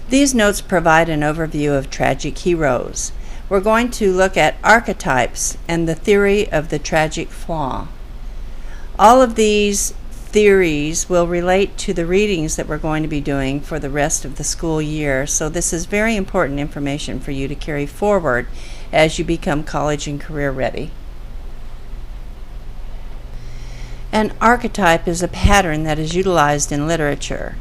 These notes provide an overview of tragic heroes. We're going to look at archetypes and the theory of the tragic flaw. All of these theories will relate to the readings that we're going to be doing for the rest of the school year, so this is very important information for you to carry forward as you become college and career ready. An archetype is a pattern that is utilized in literature.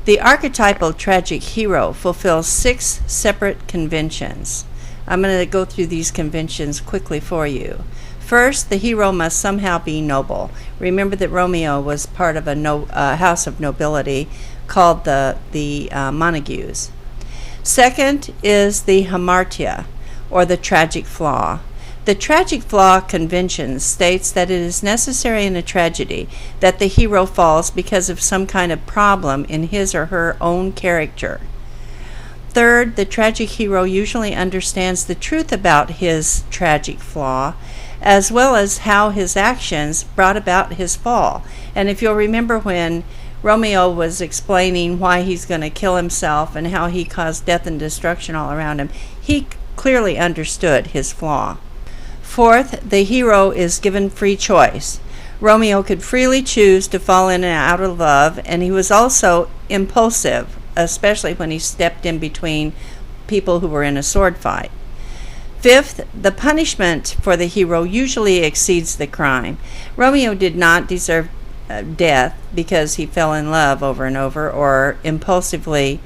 The archetypal tragic hero fulfills 6 separate conventions. I'm going to go through these conventions quickly for you. First, the hero must somehow be noble. Remember that Romeo was part of a house of nobility called the Montagues. Second is the hamartia, or the tragic flaw. The tragic flaw convention states that it is necessary in a tragedy that the hero falls because of some kind of problem in his or her own character. Third, the tragic hero usually understands the truth about his tragic flaw, as well as how his actions brought about his fall. And if you'll remember when Romeo was explaining why he's going to kill himself and how he caused death and destruction all around him, he clearly understood his flaw. Fourth, the hero is given free choice. Romeo could freely choose to fall in and out of love, and he was also impulsive, especially when he stepped in between people who were in a sword fight. Fifth, the punishment for the hero usually exceeds the crime. Romeo did not deserve death because he fell in love over and over or impulsively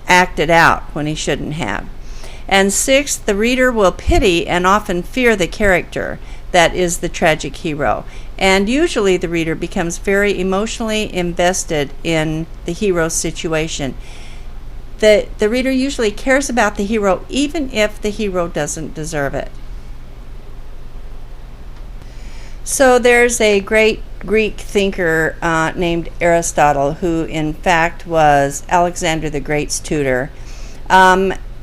acted out when he shouldn't have. And sixth, the reader will pity and often fear the character that is the tragic hero. And usually the reader becomes very emotionally invested in the hero's situation. The reader usually cares about the hero even if the hero doesn't deserve it. So there's a great Greek thinker named Aristotle, who in fact was Alexander the Great's tutor.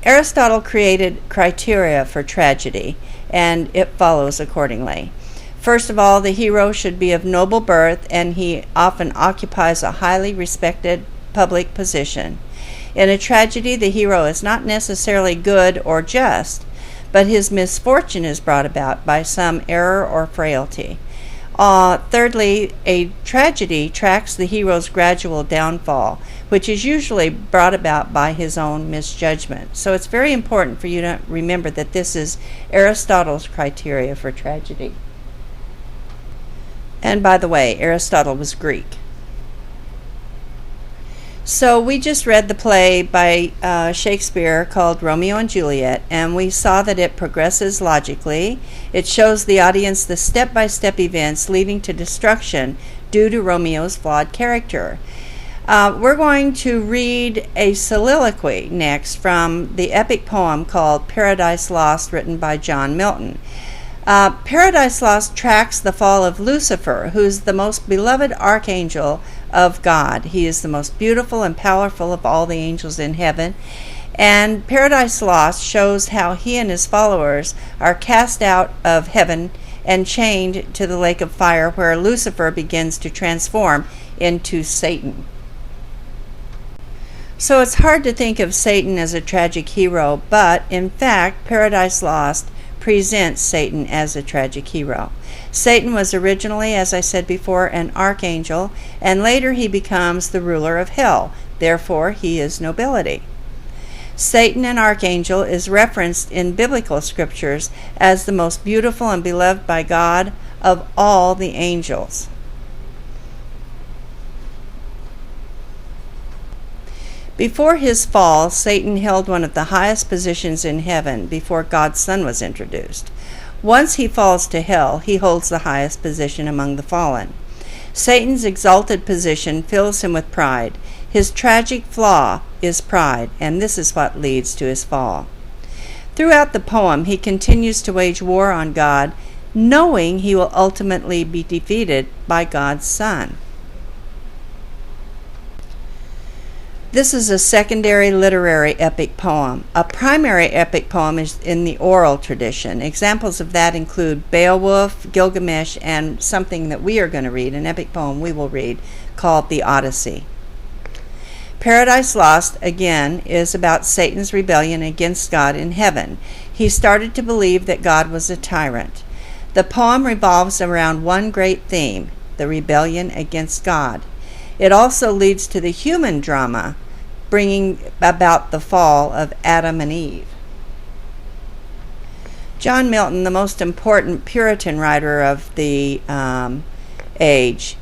Aristotle created criteria for tragedy, and it follows accordingly. First of all, the hero should be of noble birth, and he often occupies a highly respected public position. In a tragedy, the hero is not necessarily good or just, but his misfortune is brought about by some error or frailty. Thirdly, a tragedy tracks the hero's gradual downfall, which is usually brought about by his own misjudgment. So it's very important for you to remember that this is Aristotle's criteria for tragedy. And by the way, Aristotle was Greek. So we just read the play by Shakespeare called Romeo and Juliet, and we saw that it progresses logically. It shows the audience the step-by-step events leading to destruction due to Romeo's flawed character. We're going to read a soliloquy next from the epic poem called Paradise Lost, written by John Milton. Paradise Lost tracks the fall of Lucifer, who's the most beloved archangel of God. He is the most beautiful and powerful of all the angels in heaven. And Paradise Lost shows how he and his followers are cast out of heaven and chained to the lake of fire, where Lucifer begins to transform into Satan. So it's hard to think of Satan as a tragic hero, but in fact, Paradise Lost presents Satan as a tragic hero. Satan was originally, as I said before, an archangel, and later he becomes the ruler of hell. Therefore, he is nobility. Satan, an archangel, is referenced in biblical scriptures as the most beautiful and beloved by God of all the angels. Before his fall, Satan held one of the highest positions in heaven before God's Son was introduced. Once he falls to hell, he holds the highest position among the fallen. Satan's exalted position fills him with pride. His tragic flaw is pride, and this is what leads to his fall. Throughout the poem, he continues to wage war on God, knowing he will ultimately be defeated by God's Son. This is a secondary literary epic poem. A primary epic poem is in the oral tradition. Examples of that include Beowulf, Gilgamesh, and something that we are going to read, an epic poem we will read, called the Odyssey. Paradise Lost, again, is about Satan's rebellion against God in heaven. He started to believe that God was a tyrant. The poem revolves around one great theme, the rebellion against God. It also leads to the human drama, bringing about the fall of Adam and Eve. John Milton, the most important Puritan writer of the age,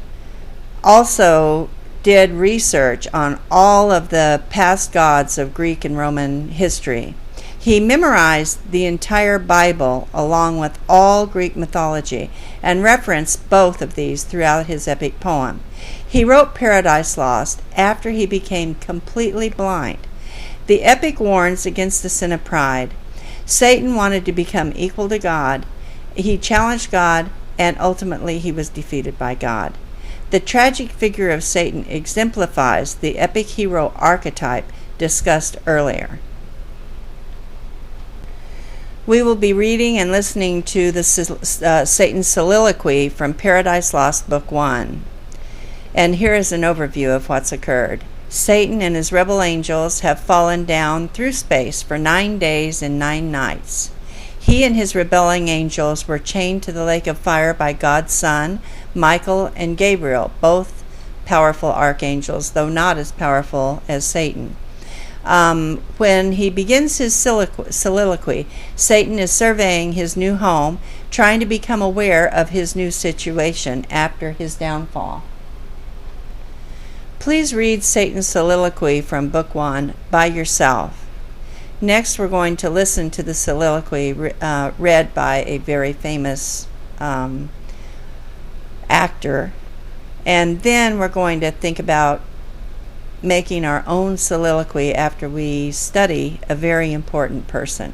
also did research on all of the past gods of Greek and Roman history. He memorized the entire Bible along with all Greek mythology and referenced both of these throughout his epic poem. He wrote Paradise Lost after he became completely blind. The epic warns against the sin of pride. Satan wanted to become equal to God. He challenged God, and ultimately he was defeated by God. The tragic figure of Satan exemplifies the epic hero archetype discussed earlier. We will be reading and listening to the Satan's soliloquy from Paradise Lost, Book 1. And here is an overview of what's occurred. Satan and his rebel angels have fallen down through space for 9 days and 9 nights. He and his rebelling angels were chained to the lake of fire by God's Son, Michael and Gabriel, both powerful archangels, though not as powerful as Satan. When he begins his soliloquy, Satan is surveying his new home, trying to become aware of his new situation after his downfall. Please read Satan's soliloquy from Book 1 by yourself. Next, we're going to listen to the soliloquy read by a very famous actor, and then we're going to think about making our own soliloquy after we study a very important person.